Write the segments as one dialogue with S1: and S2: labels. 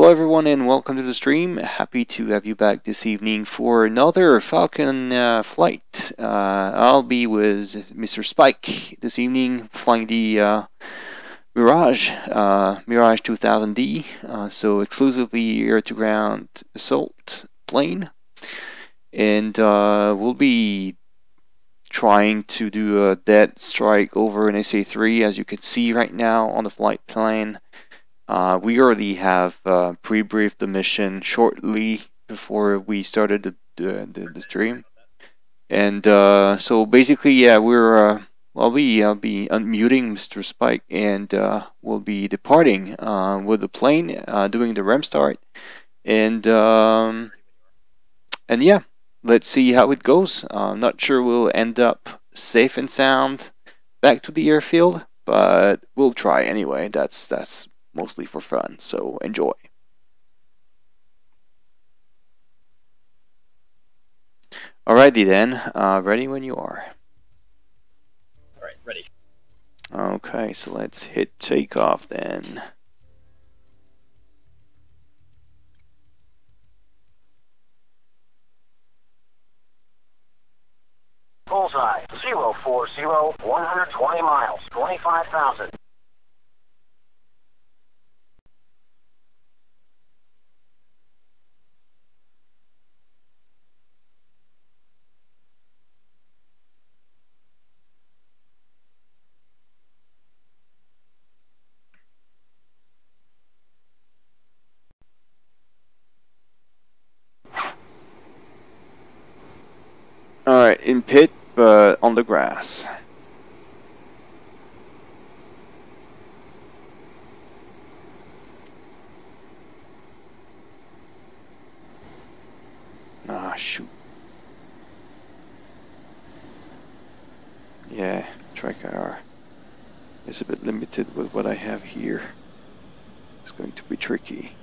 S1: Hello everyone and welcome to the stream. Happy to have you back this evening for another Falcon flight. I'll be with Mr. Spike this evening flying the Mirage 2000D, so exclusively air-to-ground assault plane. And we'll be trying to do a dead strike over an SA-3, as you can see right now on the flight plan. We already have pre-briefed the mission shortly before we started the stream, and so basically, yeah, I'll be unmuting Mr. Spike, and we'll be departing with the plane, doing the rem start, and yeah, let's see how it goes. I'm not sure we'll end up safe and sound back to the airfield, but we'll try anyway. That's mostly for fun, so enjoy. Alrighty then, ready when you are.
S2: Alright, ready.
S1: Okay, so let's hit takeoff then.
S3: Bullseye, 040, 120 miles, 25,000.
S1: Alright, in pit, but on the grass. Ah, shoot. Yeah, track IR is a bit limited with what I have here. It's going to be tricky.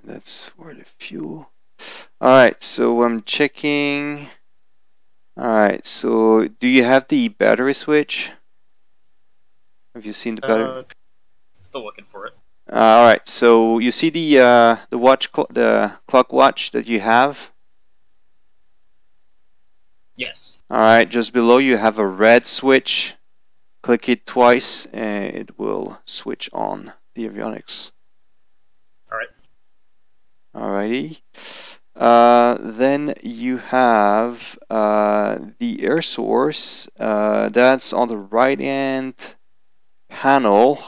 S1: That's for the fuel. Alright, so I'm checking. Alright, so do you have the battery switch? Have you seen the battery?
S2: Still looking for it.
S1: Alright, so you see the clock watch that you have?
S2: Yes.
S1: Alright, just below you have a red switch. Click it twice and it will switch on the avionics.
S2: Alright.
S1: Alrighty. Then you have the air source. That's on the right hand panel.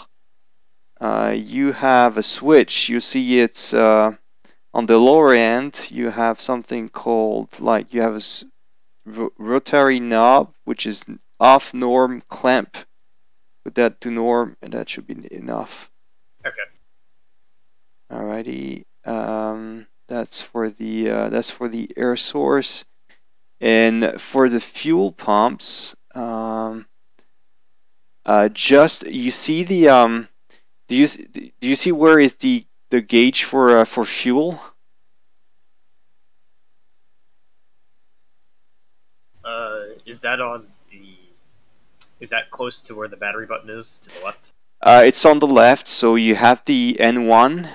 S1: You have a switch. You see it's on the lower end. You have something called, like, you have a rotary knob, which is off norm clamp. Put that to norm, and that should be enough.
S2: Okay.
S1: Alrighty. That's for the air source, and for the fuel pumps, just you see the do you see where is the gauge for fuel?
S2: Is that on the? Is that close to where the battery button is to the left?
S1: It's on the left, so you have the N1.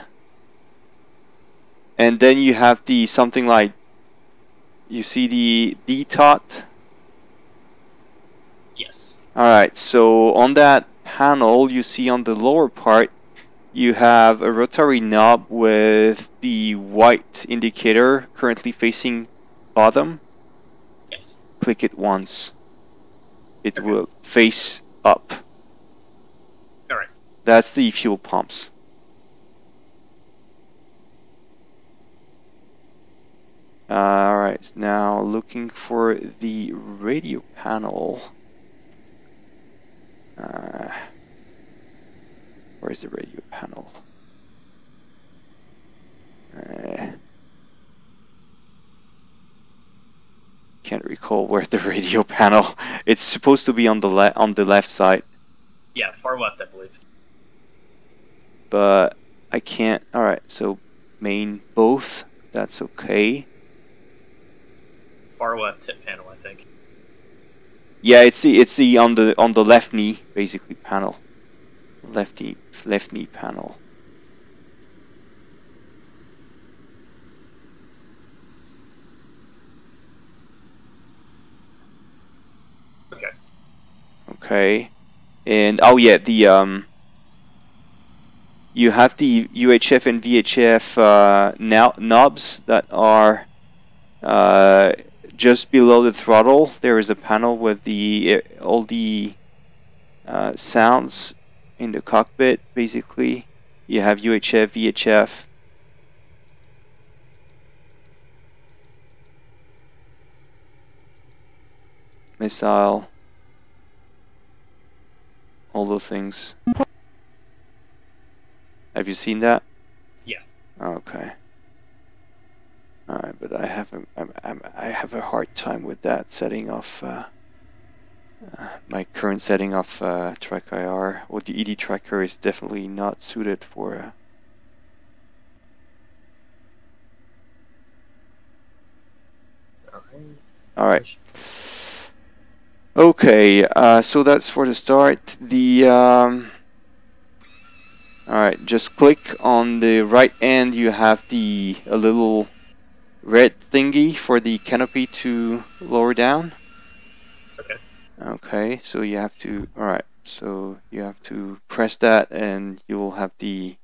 S1: And then you have the something like, you see the DTOT?
S2: Yes.
S1: Alright, so on that panel you see on the lower part you have a rotary knob with the white indicator currently facing bottom.
S2: Yes.
S1: Click it once. It will face up.
S2: Alright.
S1: That's the fuel pumps. Alright, now looking for the radio panel. Where's the radio panel? Can't recall where the radio panel. It's supposed to be on the left side.
S2: Yeah, far left, I believe.
S1: But I can't. Alright, so main both. That's okay.
S2: Far left hit panel, I think.
S1: Yeah, it's the on the left knee basically panel. Left knee panel.
S2: Okay.
S1: Okay. And oh yeah, the you have the UHF and VHF knobs that are just below the throttle. There is a panel with the all the sounds in the cockpit. Basically, you have UHF, VHF. Missile. All those things. Have you seen that?
S2: Yeah.
S1: Okay. All right, but I have a hard time with that setting of my current setting of track IR. Well, the ED tracker is definitely not suited for. All right. Okay, so that's for the start. Alright, just click on the right end. You have a little red thingy for the canopy to lower down.
S2: Okay.
S1: Okay, so you have to. Alright, so you have to press that, and you will have the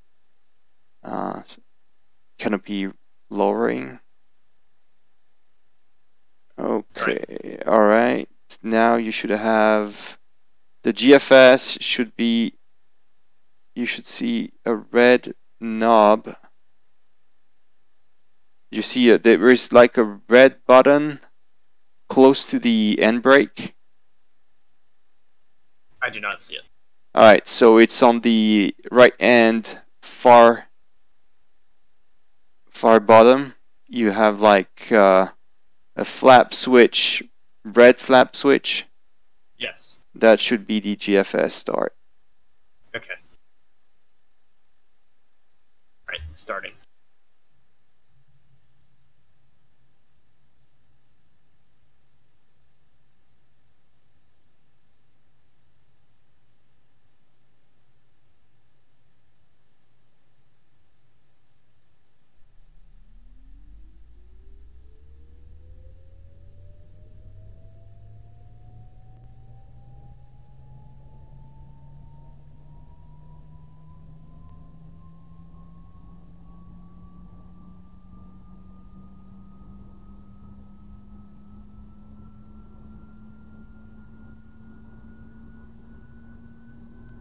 S1: canopy lowering. Okay, alright. Now you should have the GFS should be. You should see a red knob. You see there is like a red button close to the end brake.
S2: I do not see it.
S1: Alright, so it's on the right end far bottom. You have like a flap switch, red flap switch.
S2: Yes.
S1: That should be the GFS start.
S2: Okay. Right, starting.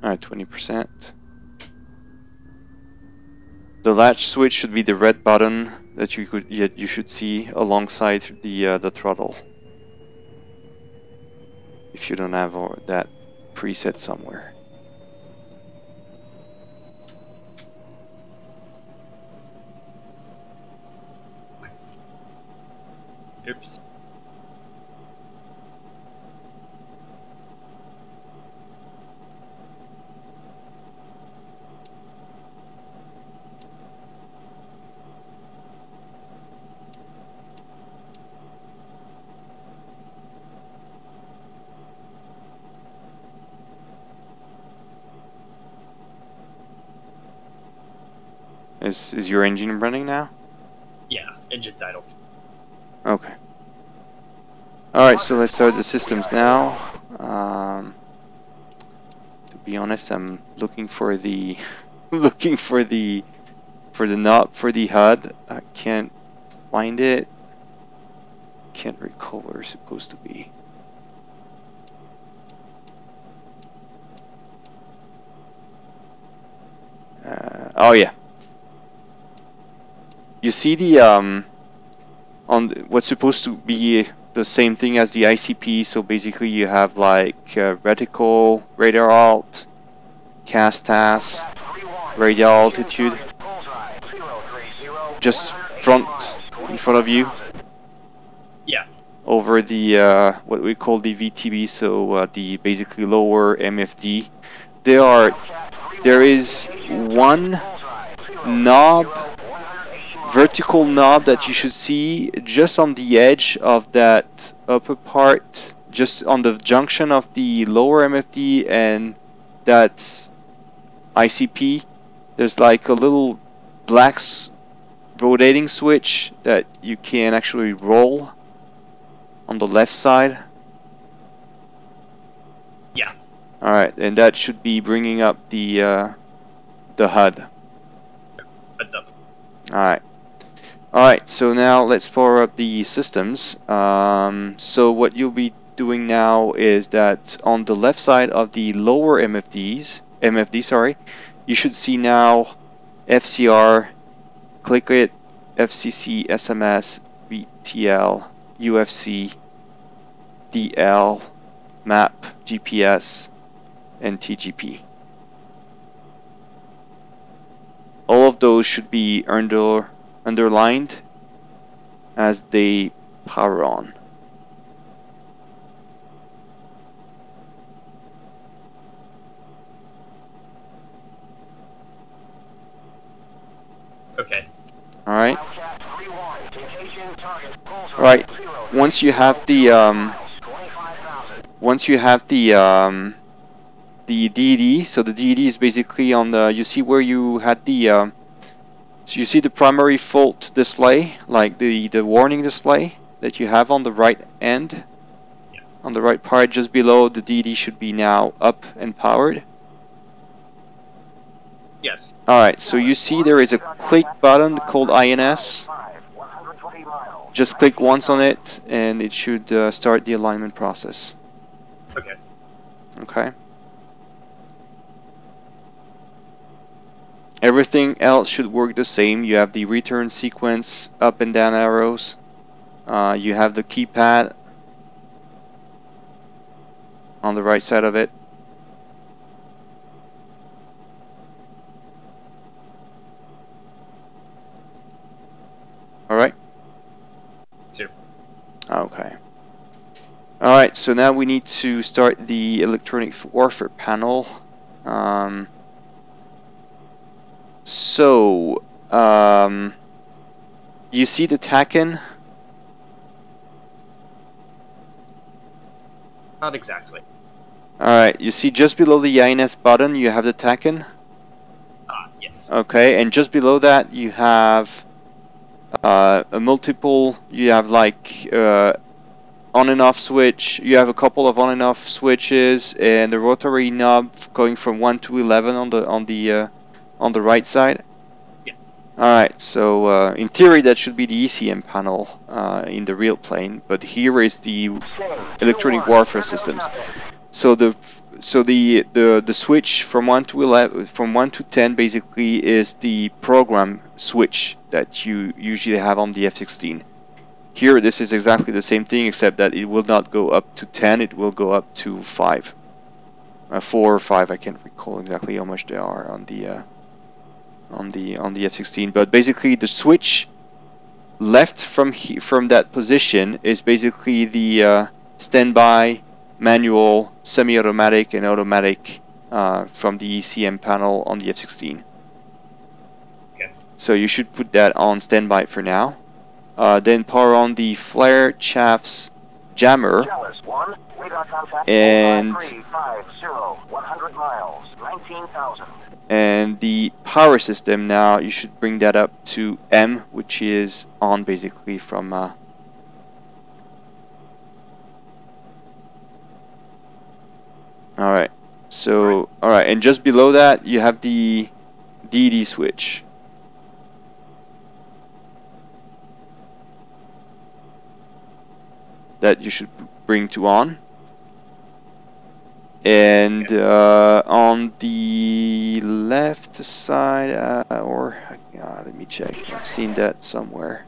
S1: Alright, 20%. The latch switch should be the red button that you should see alongside the throttle. If you don't have that preset somewhere.
S2: Oops.
S1: Is your engine running now?
S2: Yeah, engine's idle.
S1: Okay. Alright, so let's start the systems now. To be honest, I'm looking for the knob for the HUD. I can't find it. Can't recall where it's supposed to be. Oh yeah. You see the on what's supposed to be the same thing as the ICP. So basically you have like reticle, radar alt, cast task, radial altitude, just in front of you.
S2: Yeah.
S1: Over the what we call the VTB, so the basically lower MFD. There is one knob, vertical knob, that you should see just on the edge of that upper part, just on the junction of the lower MFD and that's ICP. There's like a little black rotating switch that you can actually roll on the left side.
S2: Yeah.
S1: Alright, and that should be bringing up the HUD.
S2: Heads up.
S1: Alright, so now let's power up the systems. So what you'll be doing now is that on the left side of the lower MFD, sorry, you should see now FCR, click it, FCC, SMS, VTL, UFC, DL, map, GPS, and TGP. All of those should be underlined as they power on.
S2: Okay.
S1: Alright. Right. Once you have the DD, so the DD is basically on the, you see where you had the so you see the primary fault display, like the warning display that you have on the right end.
S2: Yes.
S1: On the right part, just below, the DD should be now up and powered.
S2: Yes.
S1: Alright, so you see there is a click button called INS. Just click once on it and it should start the alignment process.
S2: Okay.
S1: Okay. Everything else should work the same. You have the return sequence, up and down arrows. You have the keypad on the right side of it. Alright?
S2: Two.
S1: Okay. Alright, so now we need to start the electronic warfare panel. You see the TACAN?
S2: Not exactly.
S1: Alright, you see just below the INS button you have the TACAN?
S2: Yes.
S1: Okay, and just below that you have you have like on and off switch. You have a couple of on and off switches and the rotary knob going from 1 to 11 on the right side.
S2: Yeah.
S1: Alright, so in theory that should be the ECM panel in the real plane, but here is the electronic warfare systems. So the switch from 1 to 11, from 1 to 10 basically is the program switch that you usually have on the F-16. Here this is exactly the same thing, except that it will not go up to 10, it will go up to 5. 4 or 5, I can't recall exactly how much they are on the F-16, but basically the switch left from that position is basically the standby, manual, semi-automatic and automatic from the ECM panel on the F-16.
S2: Okay.
S1: So you should put that on standby for now. Then power on the flare chaffs jammer, and
S3: 100 miles, 19,000.
S1: And the power system now, you should bring that up to M, which is on basically from alright, so alright, and just below that you have the DD switch. That you should bring to on. And on the left side, let me check. I've seen that somewhere.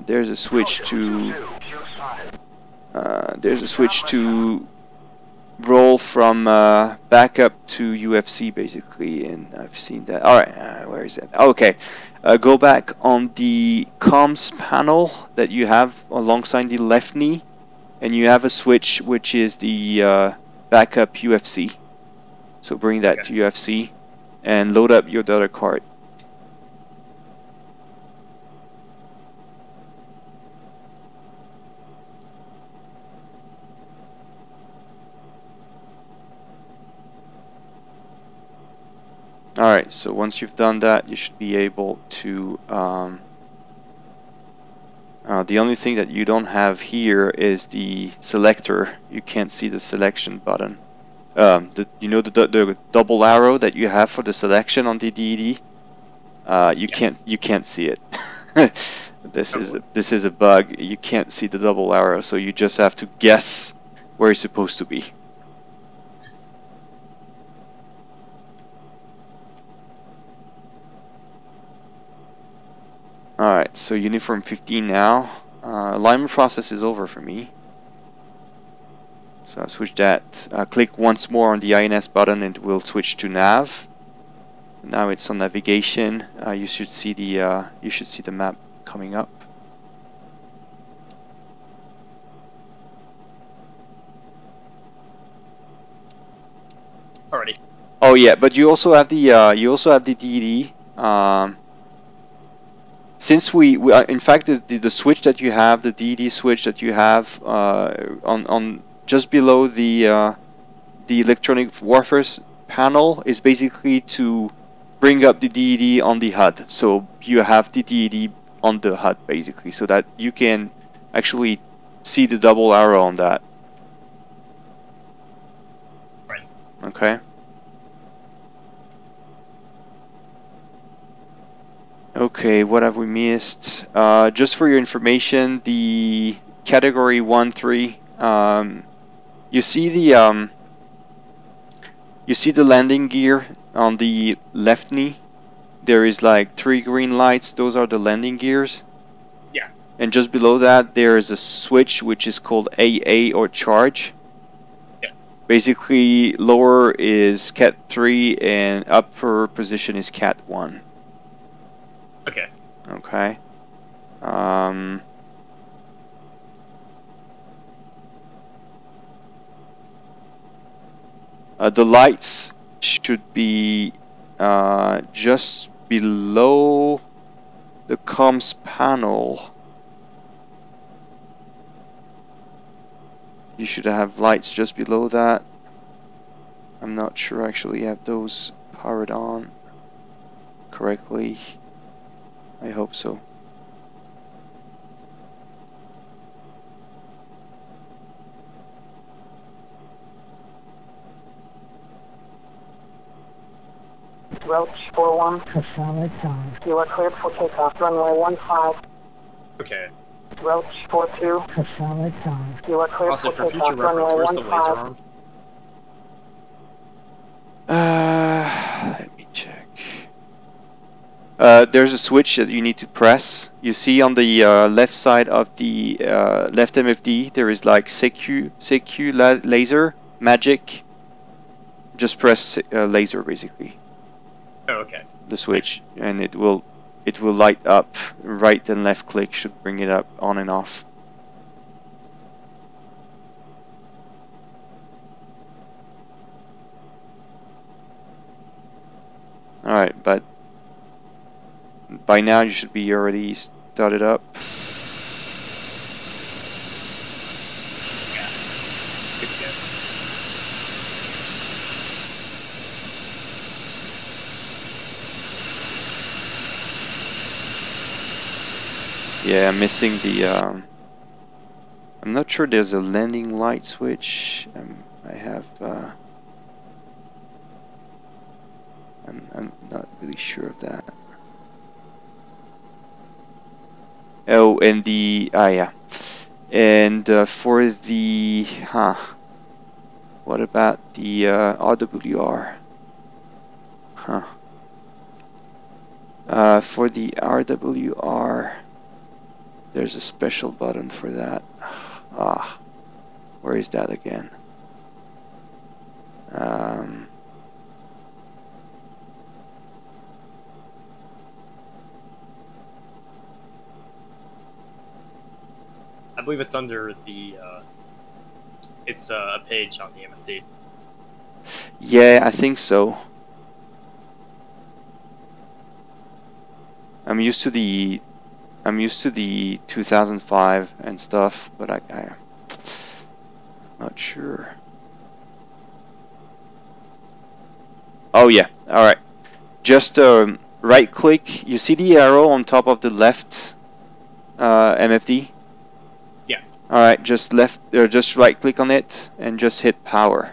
S1: there's a switch to roll from backup to UFC basically, and I've seen that. All right, where is it? Okay, go back on the comms panel that you have alongside the left knee, and you have a switch which is the backup UFC. So bring that to UFC and load up your other card. Alright, so once you've done that, you should be able to... the only thing that you don't have here is the selector. You can't see the selection button. You know the double arrow that you have for the selection on the DED? You can't see it. This is a bug. You can't see the double arrow, so you just have to guess where it's supposed to be. Alright, so uniform 15 now. Alignment process is over for me. So I'll switch that. Click once more on the INS button and we'll switch to nav. Now it's on navigation. You should see the map coming up.
S2: Alrighty.
S1: Oh yeah, but you also have the DD. Since we in fact the switch that you have, the DD switch that you have on just below the electronic warfare panel is basically to bring up the DD on the HUD. So you have the DD on the HUD basically, so that you can actually see the double arrow on that.
S2: Right.
S1: Okay. Okay, what have we missed? Just for your information, the category 1-3, you see the landing gear on the left knee. There is like 3 green lights. Those are the landing gears.
S2: Yeah.
S1: And just below that, there is a switch which is called AA or charge.
S2: Yeah.
S1: Basically, lower is Cat 3 and upper position is Cat 1.
S2: Okay.
S1: Okay. The lights should be just below the comms panel. You should have lights just below that. I'm not sure actually you have those powered on correctly. I hope so.
S4: Roach 41. A solid time. You are cleared for takeoff. Runway 15.
S2: Okay.
S4: Roach 42. A solid time. You are cleared
S2: Also,
S4: for
S2: for future
S4: takeoff.
S2: reference,
S4: Runway
S2: where's the laser
S4: 15.
S2: arm?
S1: Let me check. There's a switch that you need to press. You see on the left side of the left MFD, there is like CQ laser, magic. Just press laser basically.
S2: Oh, okay.
S1: The switch, and it will light up. Right and left click should bring it up on and off. Alright, but by now you should be already started up.
S2: Yeah. Good to go.
S1: Yeah, I'm missing the I'm not sure there's a landing light switch. I have I'm not really sure of that. Oh, and the yeah, and for the what about the RWR? For the RWR, There's a special button for that. Ah, where is that again?
S2: I believe it's under the. It's a page on the MFD.
S1: Yeah, I think so. I'm used to the 2005 and stuff, but I'm not sure. Oh yeah, all right. Just right click. You see the arrow on top of the left MFD?
S2: Yeah.
S1: All right, just just right click on it and just hit power.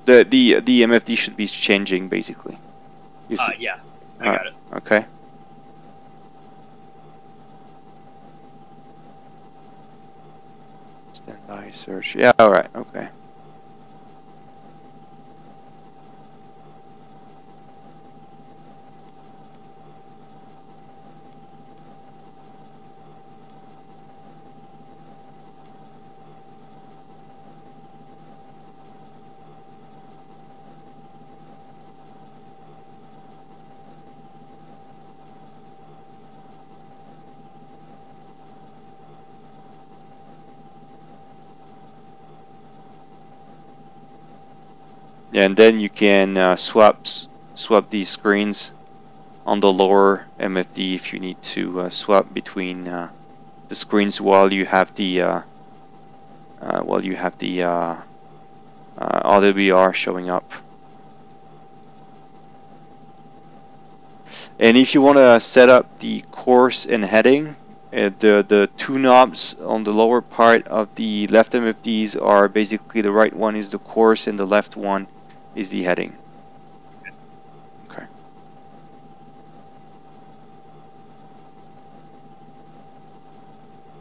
S1: The MFD should be changing basically. You see?
S2: Yeah, I got it.
S1: Okay. Standby search. Yeah, alright, okay. Yeah, and then you can swap these screens on the lower MFD if you need to swap between the screens while you have the RWR showing up. And if you want to set up the course and heading, the two knobs on the lower part of the left MFDs are basically, the right one is the course and the left one is the heading. Okay.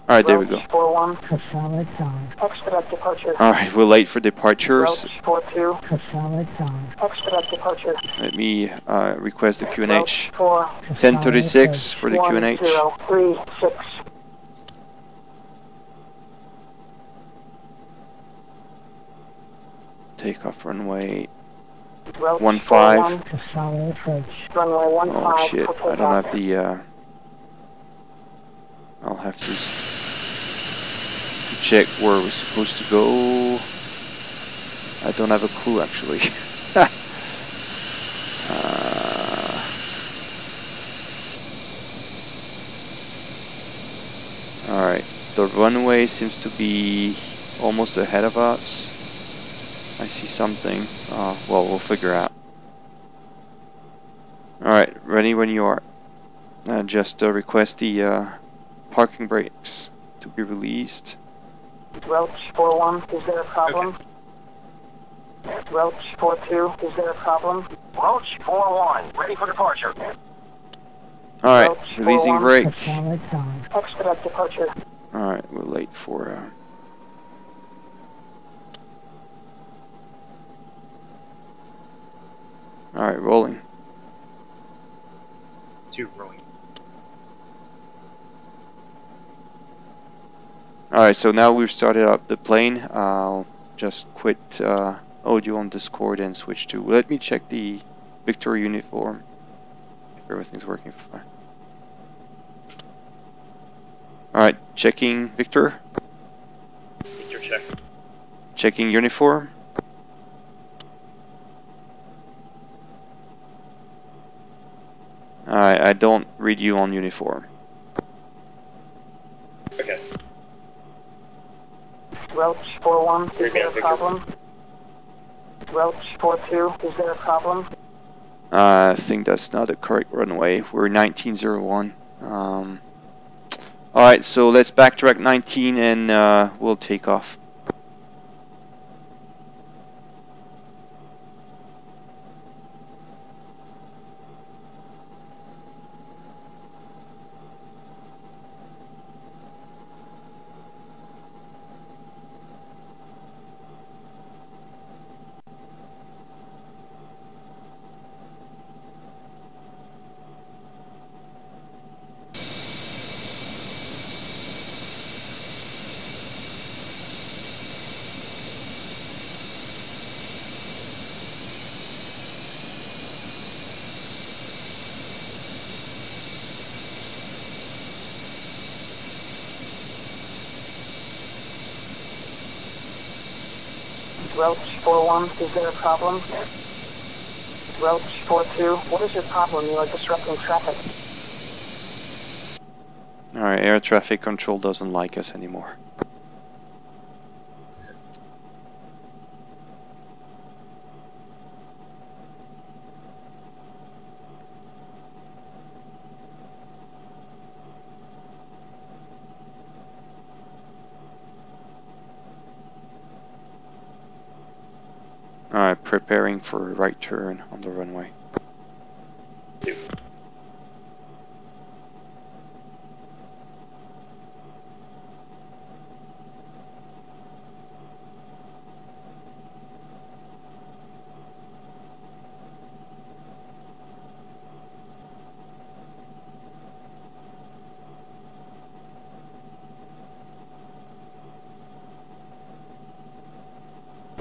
S1: Alright, there we go.
S4: 41 for solid time. Expedite departure.
S1: Alright, we're late for departures.
S4: Route 42 for solid time. Expedite departure.
S1: Let me request the QNH.
S4: 4
S1: 1036 for the QNH.
S4: 1036.
S1: Takeoff runway
S4: Route
S1: 15.
S4: 41 for solid approach. Runway 15
S1: Oh shit,
S4: for
S1: I don't have
S4: takeoff.
S1: the I'll have to check where we're supposed to go. I don't have a clue actually. Alright, the runway seems to be almost ahead of us. I see something. Well, we'll figure out. Alright, ready when you are. Just request the parking brakes to be released.
S4: Route 41, is there a problem?
S2: Okay.
S4: Route 42, is there a problem?
S3: Roach 41, ready for departure.
S1: Alright,
S4: Route
S1: releasing
S4: 41
S1: brake.
S4: for solid time. Expedite departure.
S1: Alright, we're late for Alright, rolling.
S2: 2 rolling.
S1: Alright, so now we've started up the plane. I'll just quit audio on Discord and switch to... Let me check the Victor uniform. If everything's working fine. Alright, checking Victor.
S2: Victor check.
S1: Checking uniform. Alright, I don't read you on uniform.
S2: Okay.
S4: Route 41, is
S2: Read me
S4: there a
S2: out, Victor.
S4: problem? Route 42, is there a problem?
S1: I think that's not the correct runway. We're 1901. Alright, so let's backtrack 19 and we'll take off.
S4: Roach 4-1, is there a problem? Roach 4-2, what is your problem? You are disrupting traffic.
S1: Alright, air traffic control doesn't like us anymore. Alright, preparing for a right turn on the runway.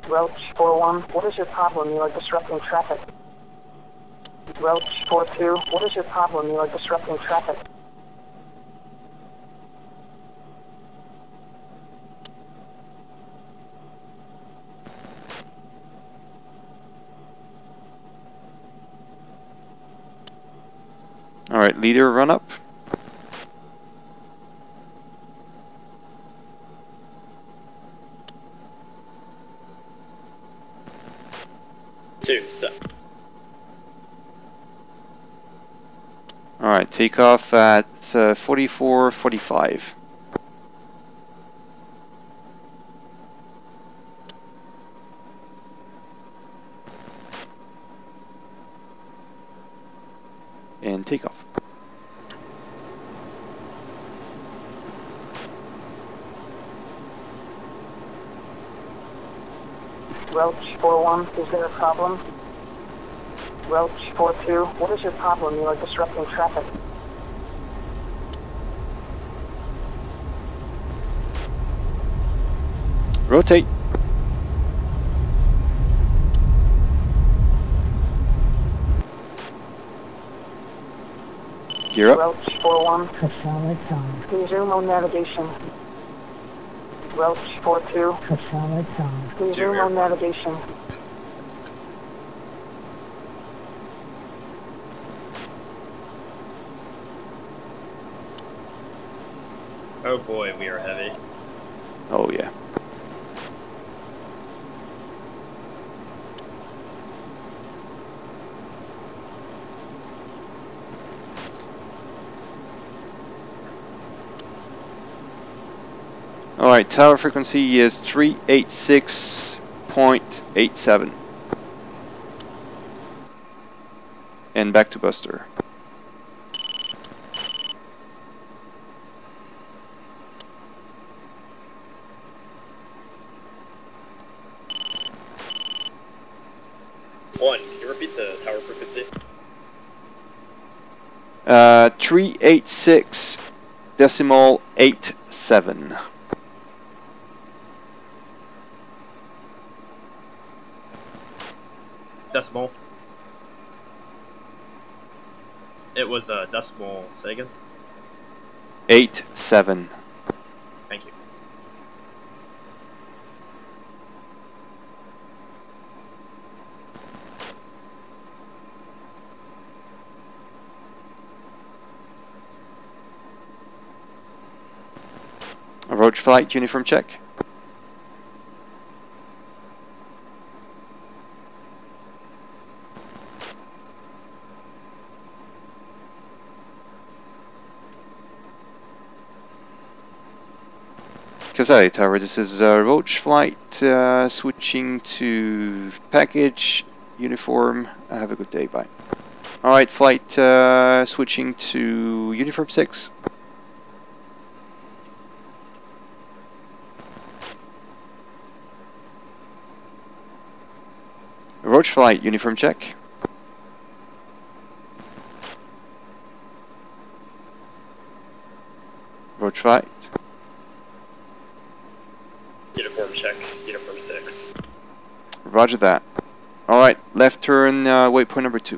S4: Roach 4-1, what is your problem? You are disrupting traffic. Roach 4-2, what is your problem? You are disrupting traffic.
S1: Alright, leader, run up. Alright, take off at 44:45. And take off.
S4: Roach 4-1, is there a problem? Roach 4-2, what is your problem? You are disrupting traffic.
S1: Rotate. Gear up.
S4: Roach 4-1, for solid zone. Resume on navigation. Roach 4-2, for solid zone. Resume on navigation.
S2: Oh boy, we are heavy.
S1: Oh yeah. Alright, tower frequency is 386.87. And back to Buster.
S2: Can you repeat the tower frequency?
S1: 386.87.
S2: Decimal. It was a decimal. Say again.
S1: 87.
S2: Thank you.
S1: Roach flight uniform check. Kazai Tower, this is Roach flight, switching to package, uniform. Have a good day, bye. Alright, flight switching to uniform 6. Roach flight, uniform check. Roach flight.
S2: Uniform check. Uniform 6.
S1: Roger that. Alright, left turn, waypoint number 2.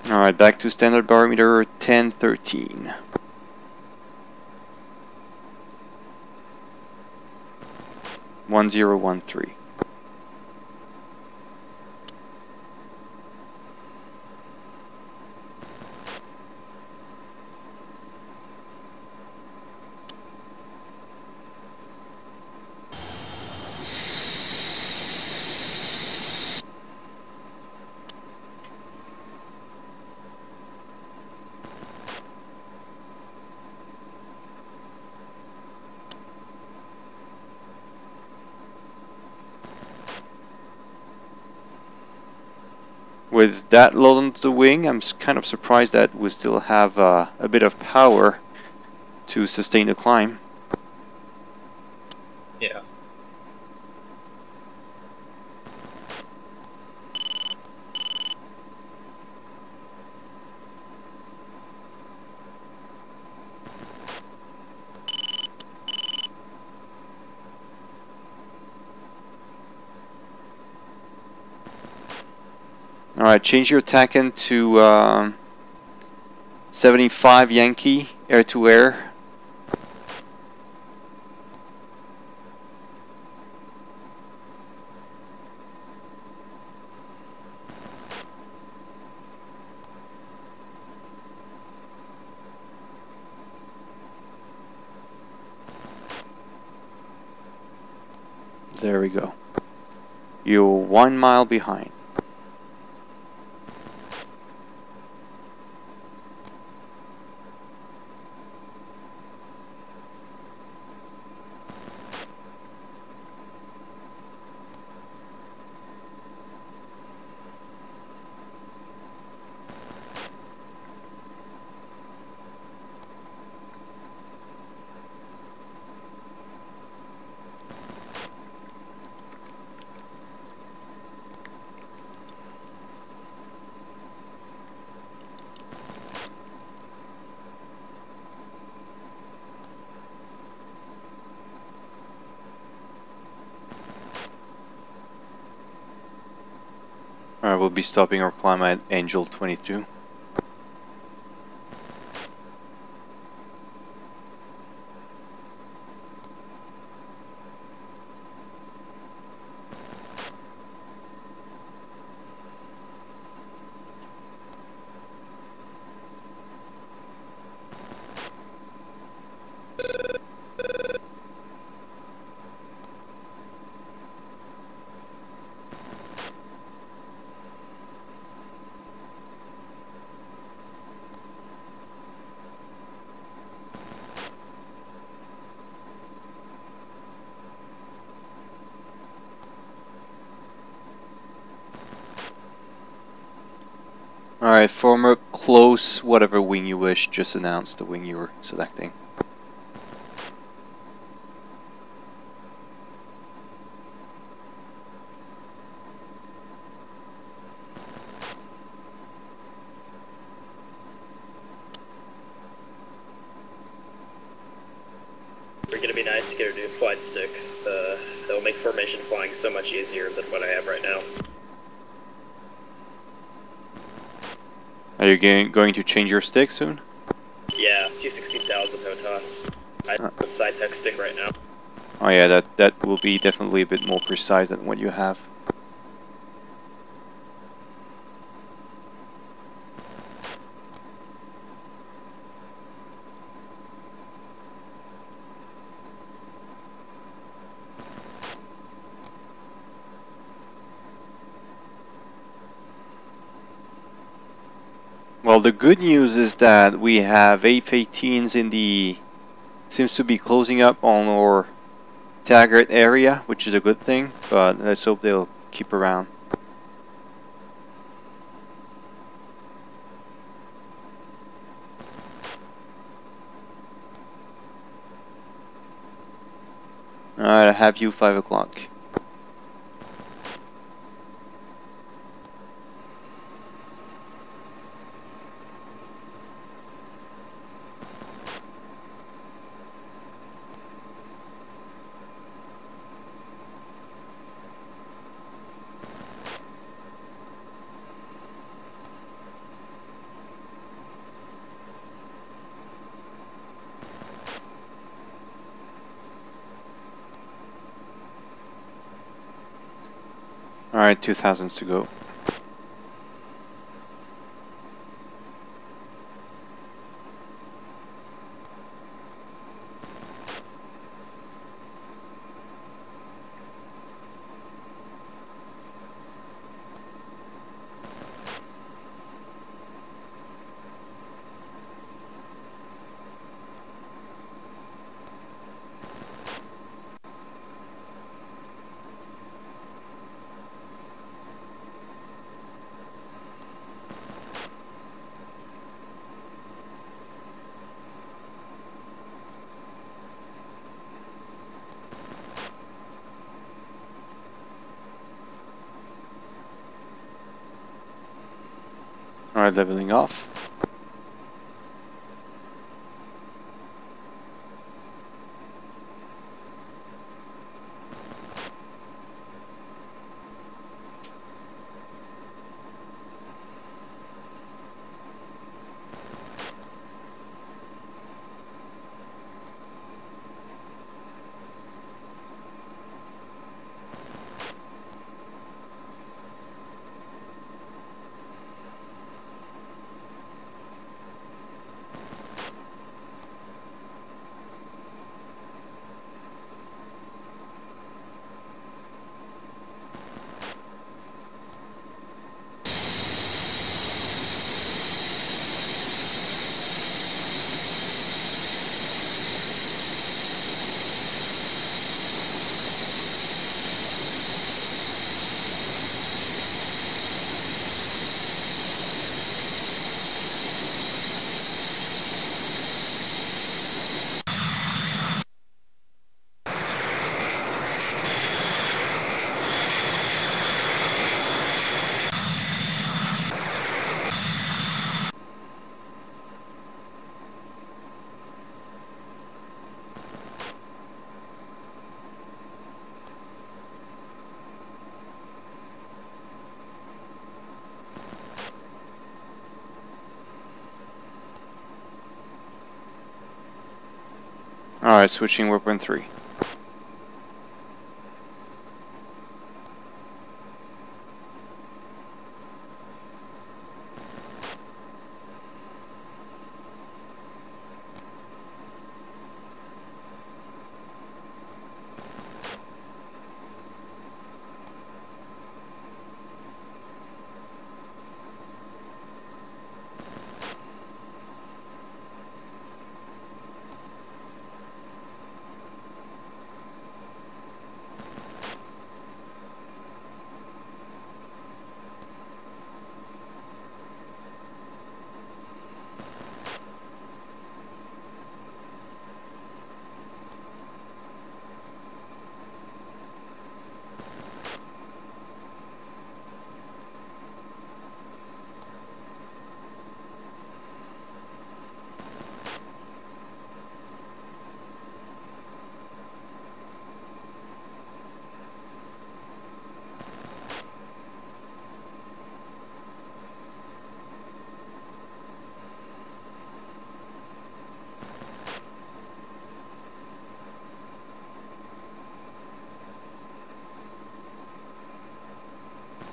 S1: Alright, back to standard barometer 1013. One zero one three. With that load onto the wing, I'm kind of surprised that we still have a bit of power to sustain the climb.
S2: Yeah.
S1: Alright, change your TACAN to 75 Yankee, air to air. There we go. You're 1 mile behind. Alright, we'll be stopping our climb at Angel 22. Alright, form up close whatever wing you wish, just announce the wing you were selecting.
S2: We're gonna be nice to get a new flight stick. That'll make formation flying so much easier than what I have right now.
S1: Are you going to change your stick soon?
S2: Yeah, T16,000 no toss. I have a side-tech stick right now.
S1: Oh yeah, that will be definitely a bit more precise than what you have. Well, the good news is that we have F-18s in the... seems to be closing up on our target area, which is a good thing, but let's hope they'll keep around. Alright, I have you 5 o'clock. Alright, 2000s to go. Alright, leveling off. Alright, switching weapon 3.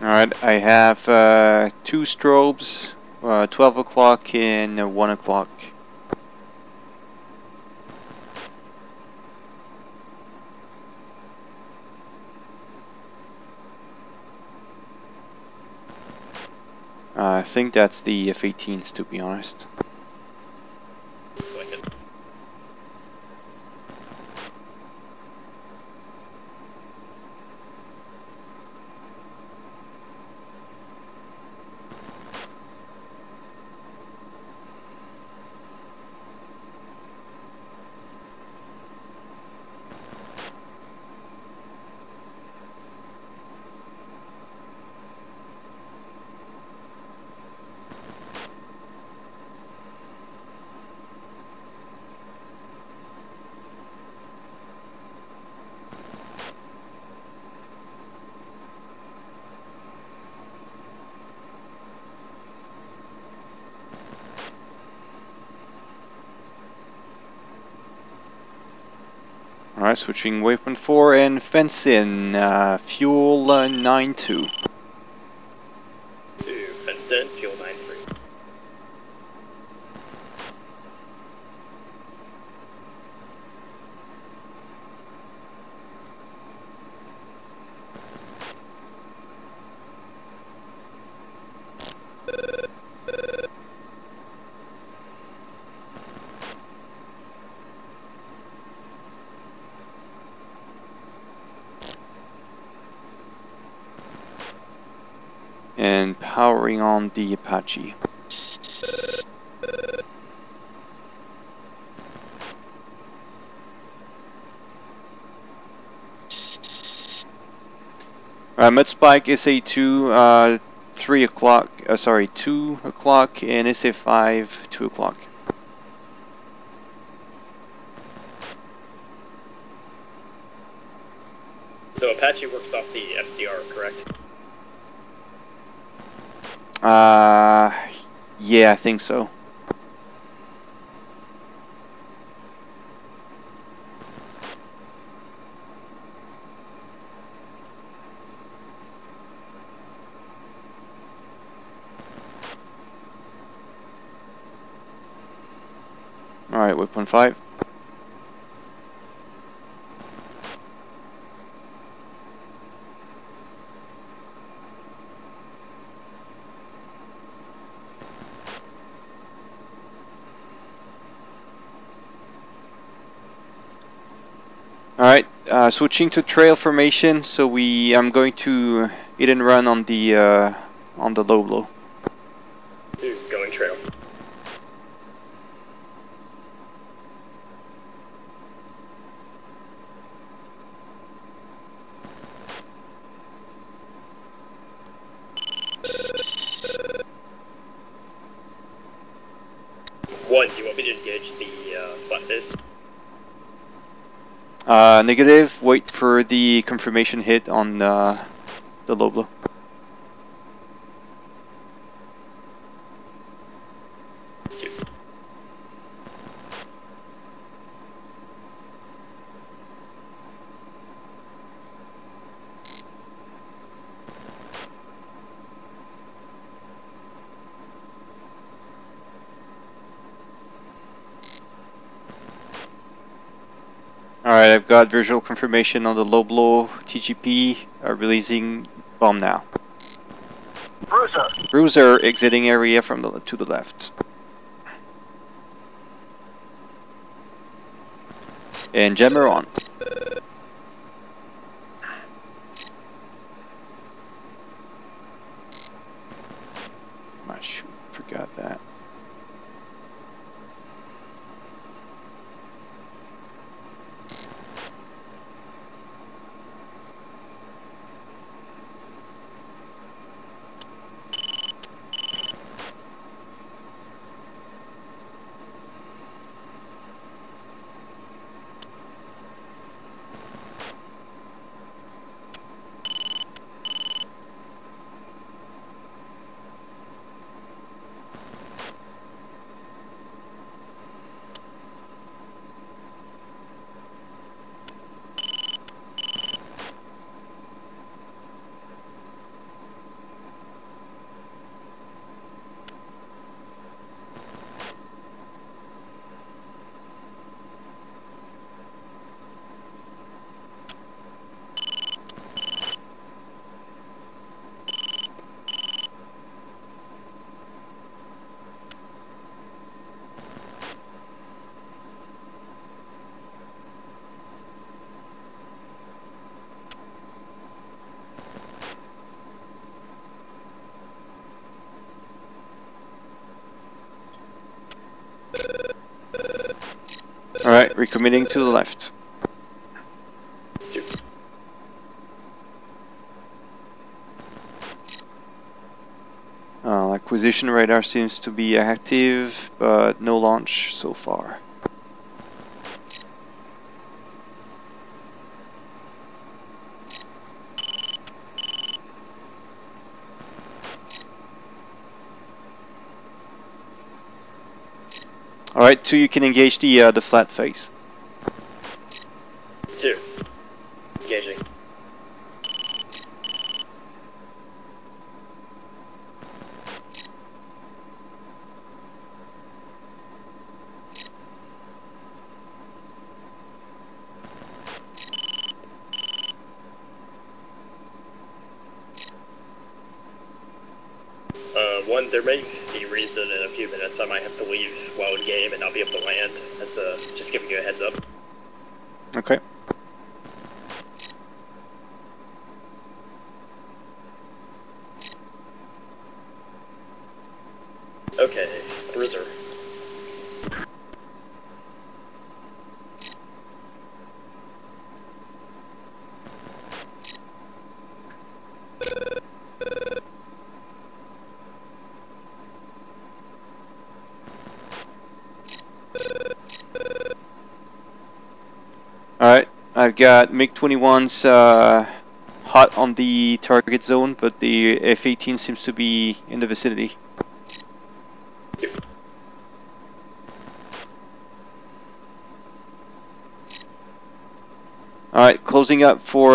S1: Alright, I have 2 strobes, 12 o'clock and 1 o'clock. I think that's the F-18s, to be honest.
S2: Wicked.
S1: Alright, switching waypoint 4 and fence in, fuel 92.
S2: Fence in, fuel 93.
S1: And powering on the Apache. Mudspike SA2 3 o'clock, sorry, 2 o'clock, and SA5 2 o'clock.
S2: So Apache works off the FDR, correct?
S1: Yeah, I think so. Alright, waypoint 5. Alright, switching to trail formation, so I'm going to hit and run on the low blow.
S2: Going trail. One, do you want me to engage the flat face?
S1: Negative, wait for the confirmation hit on the low blow. Alright, I've got visual confirmation on the low blow TGP, releasing bomb now.
S3: Bruiser.
S1: Bruiser exiting area from to the left. And jammer on. Ah, shoot, forgot that. Alright, recommitting to the left. Acquisition radar seems to be active, but no launch so far. Alright, 2, you can engage the flat face.
S2: 2. there may be reason in a few minutes I might have to leave while in game and not be able to land. That's just giving you a heads up.
S1: Okay.
S2: Okay, Bruiser.
S1: Alright, I've got MiG-21s hot on the target zone, but the F-18 seems to be in the vicinity. Alright, closing up for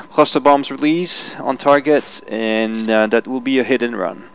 S1: cluster bombs release on targets, and that will be a hit and run.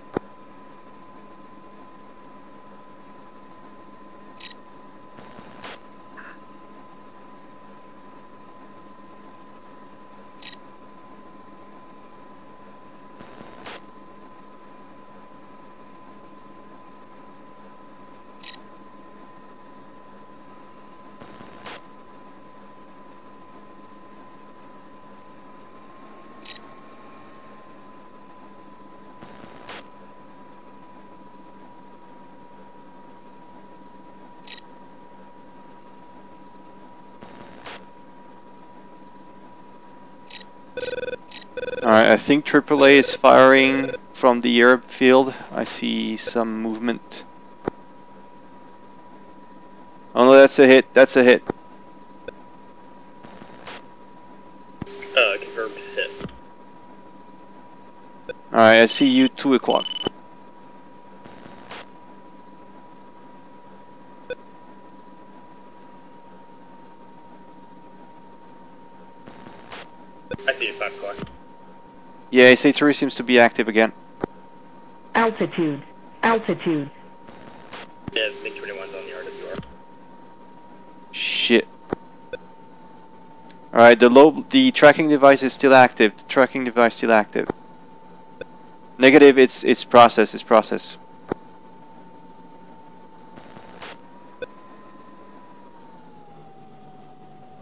S1: Alright, I think AAA is firing from the airfield. I see some movement. Oh no, that's a hit, that's a hit.
S2: Confirmed hit.
S1: Alright, I see you 2 o'clock.
S2: I see you 5 o'clock.
S1: Yeah, SA3 seems to be active again.
S4: Altitude. Altitude.
S2: Yeah, MiG-21's on the RWR.
S1: Shit. Alright, the tracking device is still active. The tracking device still active. Negative, it's process, it's process.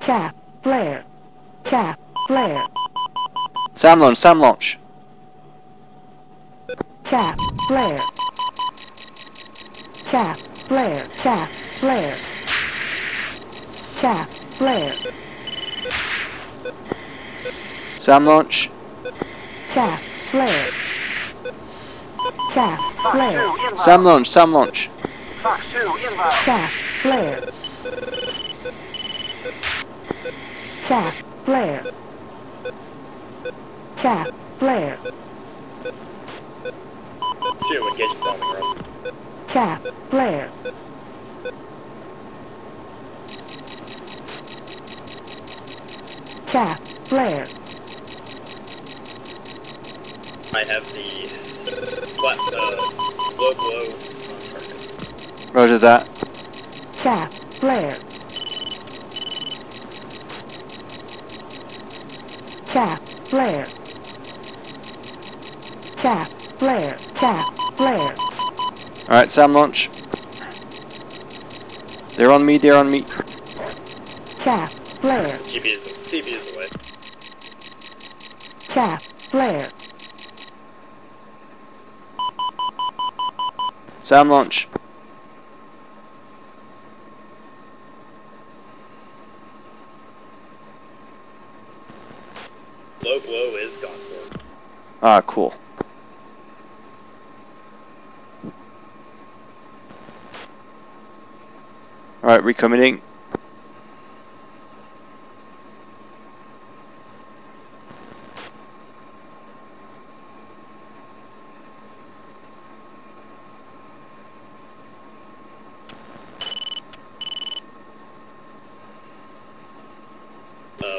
S4: Chaff. Flare. Chaff. Flare.
S1: SAM launch, SAM launch.
S4: Chaff. Flare. Chaff. Flare. Chaff. Flare. Chaff. Flare.
S1: SAM launch.
S4: Chaff. Flare. Chaff. Flare.
S1: SAM launch, SAM launch.
S3: Fox 2, inbound.
S4: Chaff. Flare. Chaff. Flare. Chaff. Flare.
S2: 2, engage bombing run.
S4: Chaff. Flare. Chaff. Flare.
S2: I have the flat, low blow on target.
S1: Roger that.
S4: Chaff. Flare. Chaff. Flare. Chaff. Flare. Chaff. Flare.
S1: Alright, SAM launch. They're on me, they're on me.
S4: Chaff. Flare.
S2: CB is away.
S4: Chaff. Flare.
S1: SAM launch.
S2: Low blow is gone for.
S1: Ah, cool. Alright, recommitting.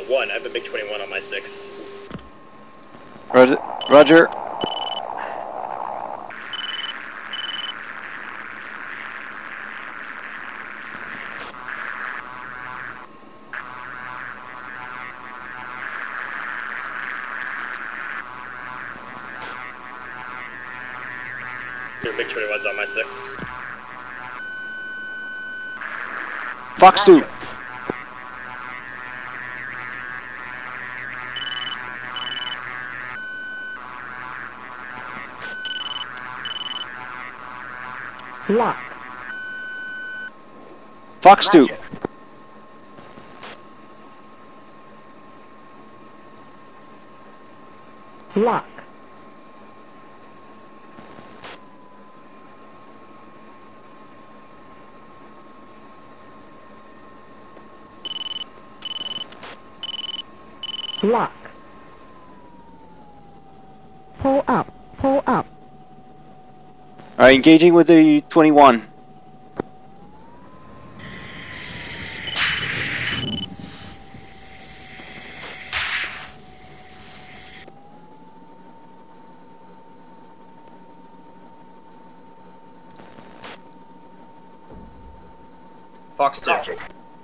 S2: One, I have a MiG-21 on my 6.
S1: Roger. Roger.
S2: Your Big 21's on my 6.
S1: Fox 2.
S4: Lock.
S1: Fox 2.
S4: Lock. Lock. Pull up. Pull up.
S1: Alright, engaging with the 21.
S2: Fox 2.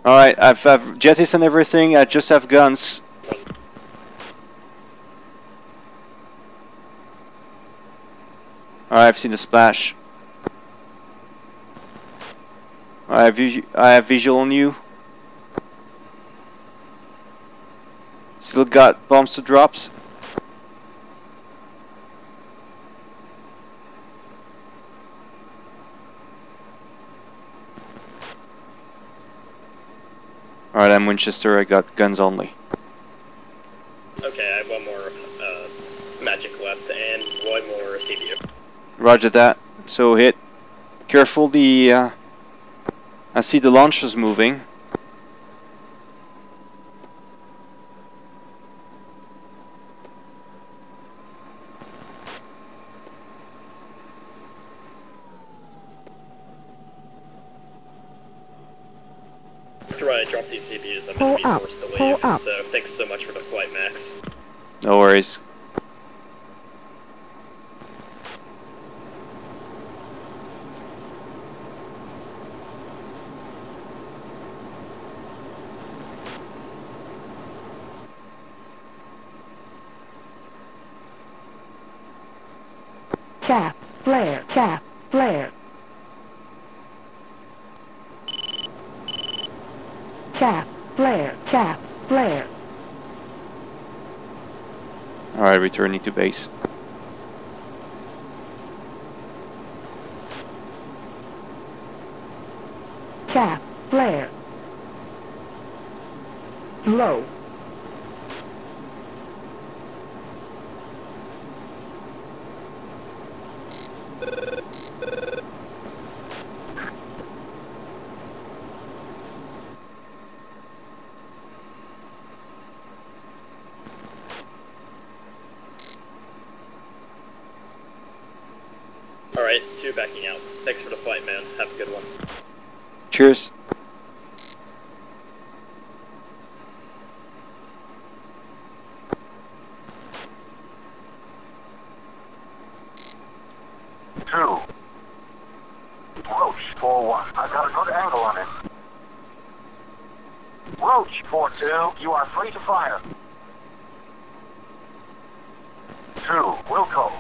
S1: Alright, I've jetties and everything, I just have guns. Alright, I've seen the splash. I have visual on you. Still got bombs to drops. Alright, I'm Winchester, I got guns only.
S2: Okay, I have one more magic left and one more CPU.
S1: Roger that. So hit. Careful, the I see the launchers moving.
S2: After I drop these CPUs, I'm
S4: Pull
S2: going to be
S4: up,
S2: forced to
S4: pull
S2: leave,
S4: up.
S2: so thanks so much for the flight, Max.
S1: No worries.
S4: Chaff. Flare. Chaff. Flare. Chaff. Flare. Chaff. Flare.
S1: Alright, returning to base.
S4: Chaff. Flare. Low.
S2: Alright, 2 backing out. Thanks for the flight, man. Have a good one.
S1: Cheers.
S3: Two. Roach 4-1. I got a good angle on it. Roach 4-2. You are free to fire. 2. Wilco.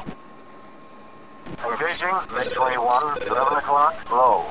S3: Engaging. May 21. 11 o'clock. Low.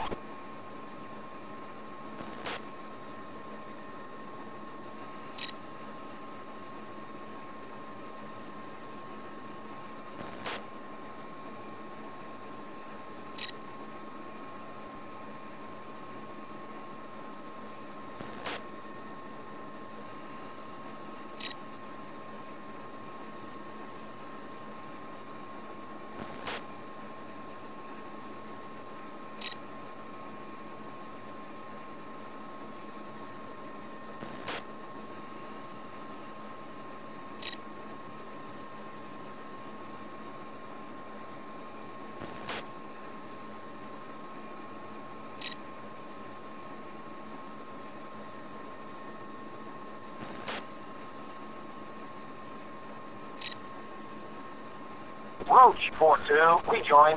S3: Roach 4-2. We join.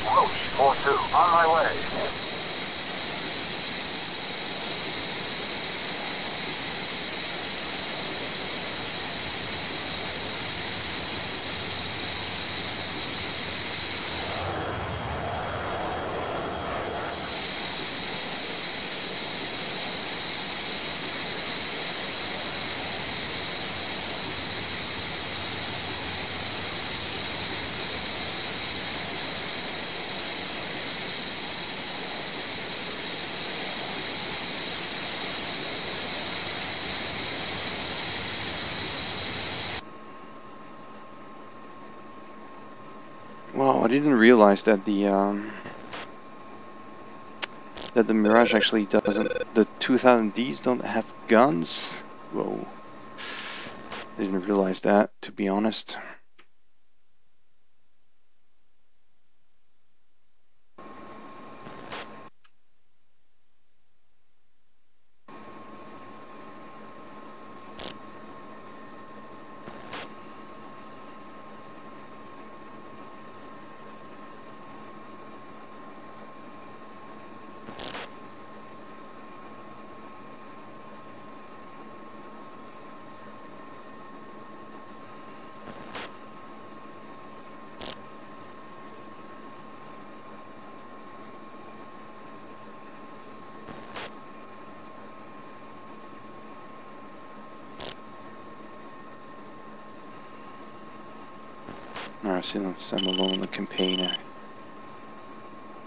S3: Roach 4-2. On my way.
S1: Wow, I didn't realize that the Mirage actually doesn't. The 2000Ds don't have guns. Whoa, I didn't realize that, to be honest. Alright, since I'm alone in the campaign,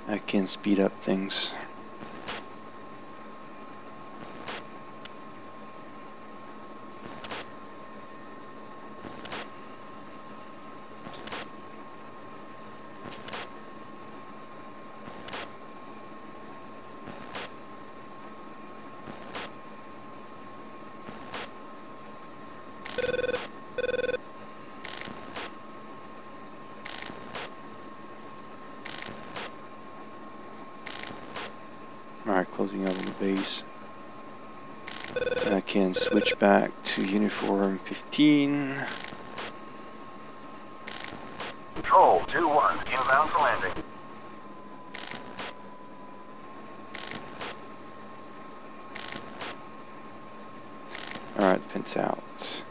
S1: I can speed up things. Alright, closing out on the base. I can switch back to uniform 15.
S3: Control 2-1, inbound for landing.
S1: Alright, fence out.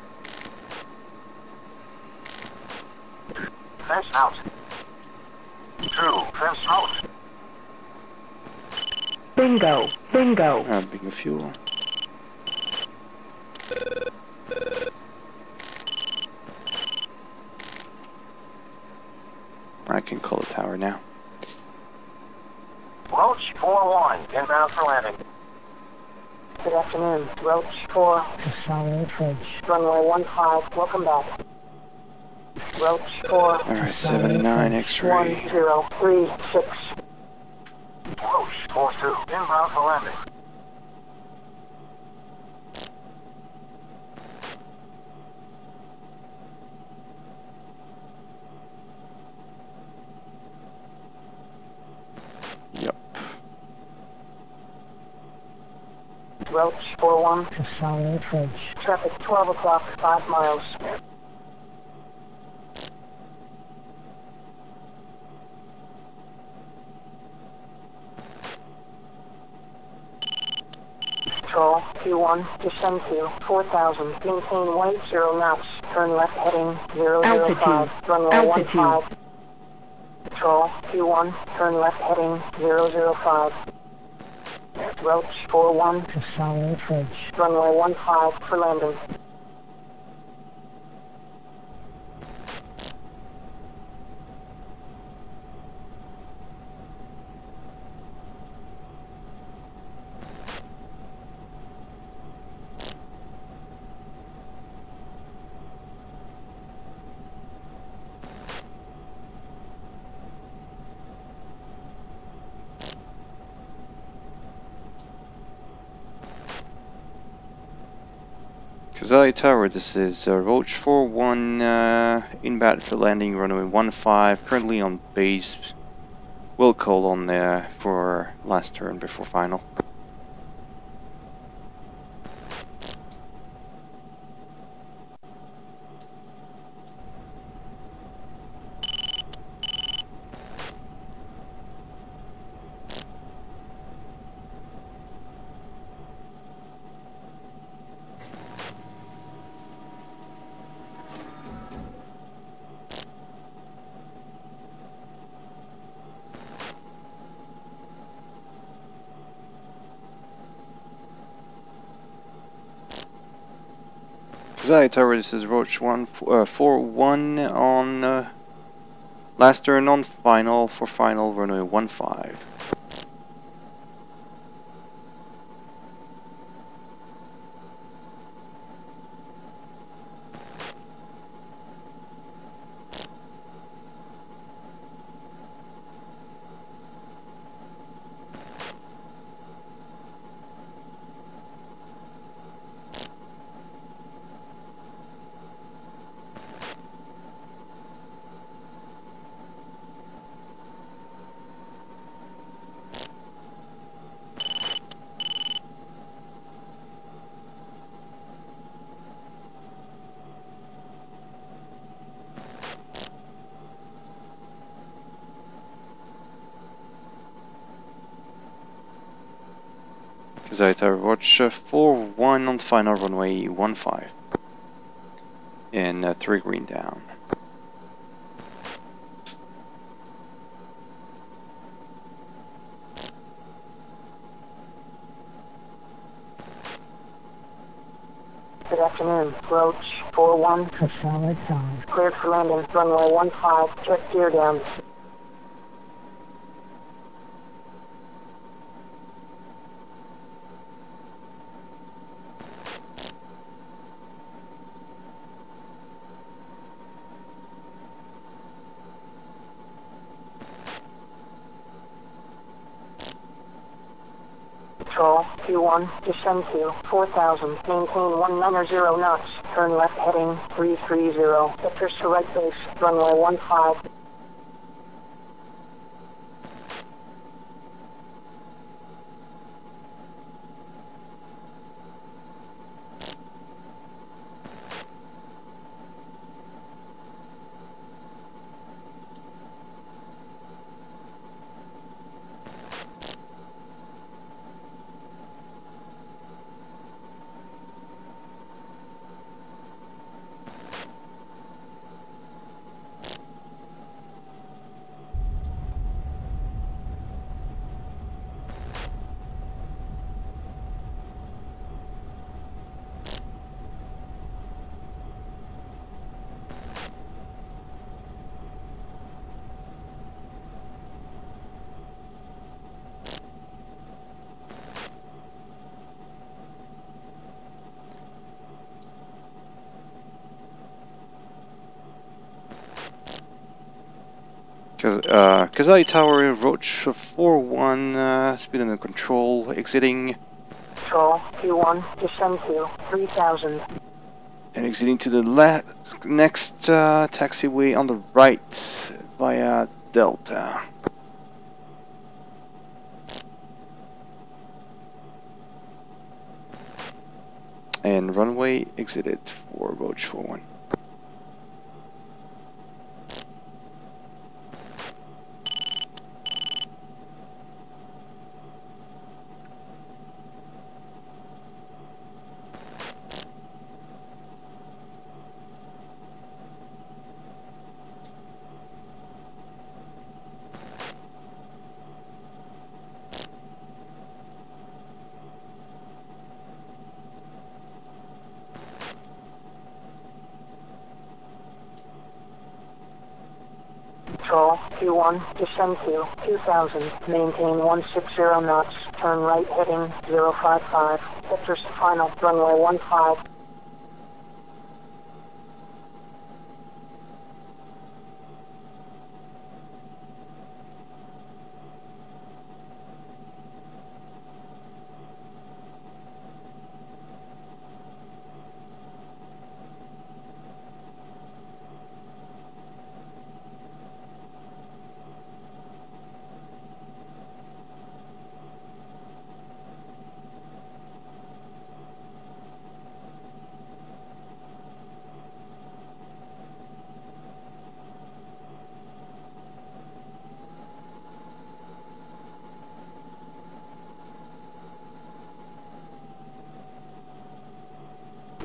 S3: Fence out. 2, fence out.
S4: Bingo. Bingo.
S1: Alright, bingo fuel. I can call the tower now.
S3: Roach 4-1, inbound for landing.
S4: Good afternoon. Roach 4. Solid Ridge. Runway 15. Welcome back. Roach 4.
S1: Alright, 79 X-ray.
S4: 1036.
S3: Roach 4-2, inbound for landing.
S1: Yep.
S4: Roach 4-1. To Solid Ridge. Traffic 12 o'clock, 5 miles. Control Q1, descend to 4,000, maintain weight 0 knots, turn left heading 005, runway 15. Control Q1, turn left heading 005. Roach 41 to Solid Ridge, runway 15 for landing.
S1: Kazali Tower, this is Roach 4-1 inbound for landing, runway 15, currently on base. Will call on there for last turn before final. Kazali Tower, this is Roach 4-1 on last turn on final for final, runway 15. Kazai Tower, watch 41 on final runway 15. And 3 green down.
S4: Good afternoon. Roach 41. A solid size. Cleared for landing. Runway 15. Check gear down. Control, Q1, descend to 4,000, maintain 190 knots, turn left heading 330, vectors to right base, runway 15.
S1: Kazai Tower, Roach 41, speed under control, exiting.
S4: Control, Q1, descend to 3,000.
S1: And exiting to the next taxiway on the right via Delta. And runway exited for Roach 41.
S4: Control, Q1, descend to 2,000, maintain 160 knots, turn right heading 055, vectors to final, runway 15.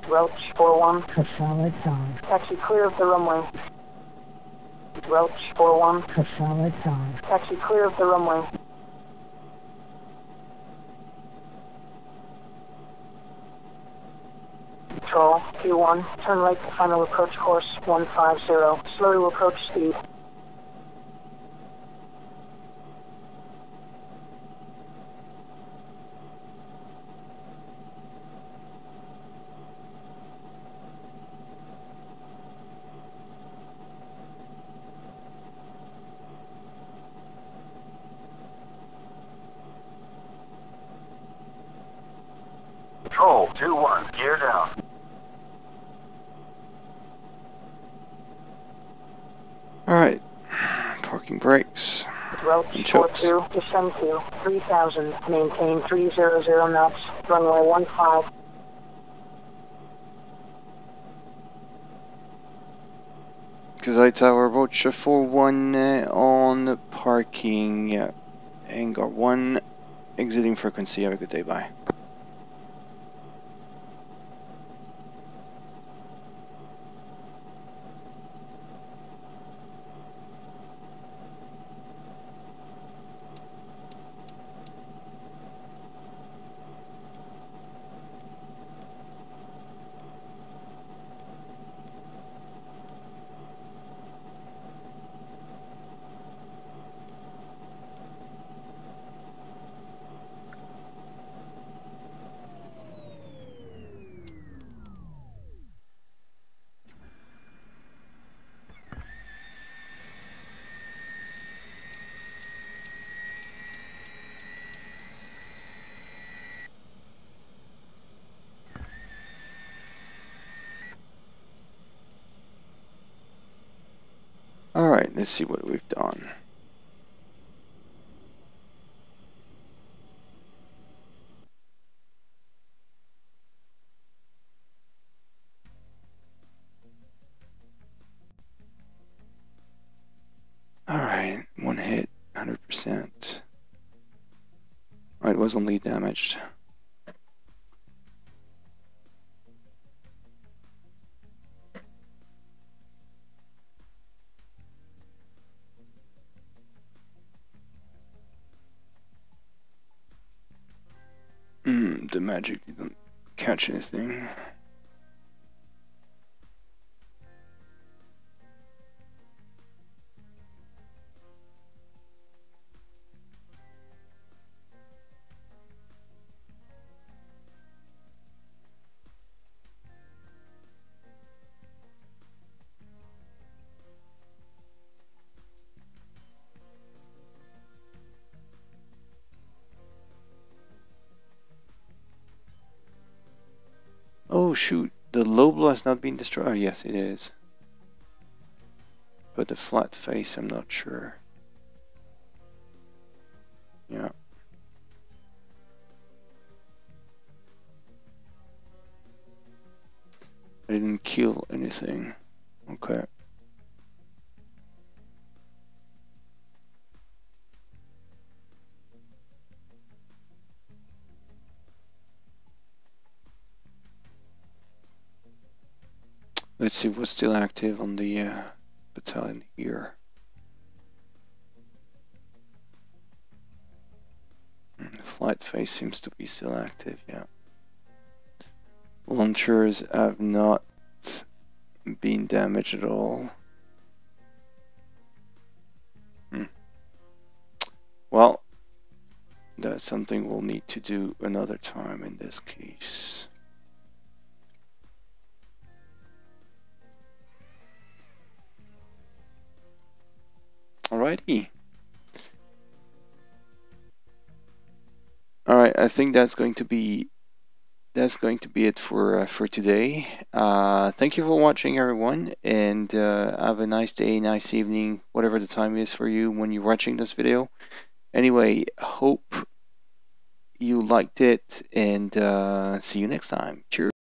S4: Roach 41. A solid size. Taxi clear of the runway. Roach 41. A solid size. Taxi clear of the runway. Control, Q1, turn right to final approach course 150, slow to approach speed.
S3: Control, 2-1, gear down.
S1: Alright, parking brakes.
S4: Roach 42, descend to 3,000, maintain 300 knots, runway 15.
S1: Kazai Tower, Roach 41 on parking, Hangar 1, exiting frequency, have a good day, bye. Let's see what we've done. Alright, one hit, 100%. Oh, it was only damaged. The magic didn't catch anything. Oh shoot, the low blow has not been destroyed. Oh, yes, it is. But the flat face, I'm not sure. Yeah. I didn't kill anything. Okay. Let's see what's still active on the battalion here. The flight face seems to be still active, yeah. Launchers have not been damaged at all. Well, that's something we'll need to do another time in this case. Alrighty. Alright, I think that's going to be it for today. Thank you for watching, everyone, and have a nice day, nice evening, whatever the time is for you when you're watching this video. Anyway, hope you liked it, and see you next time. Cheers.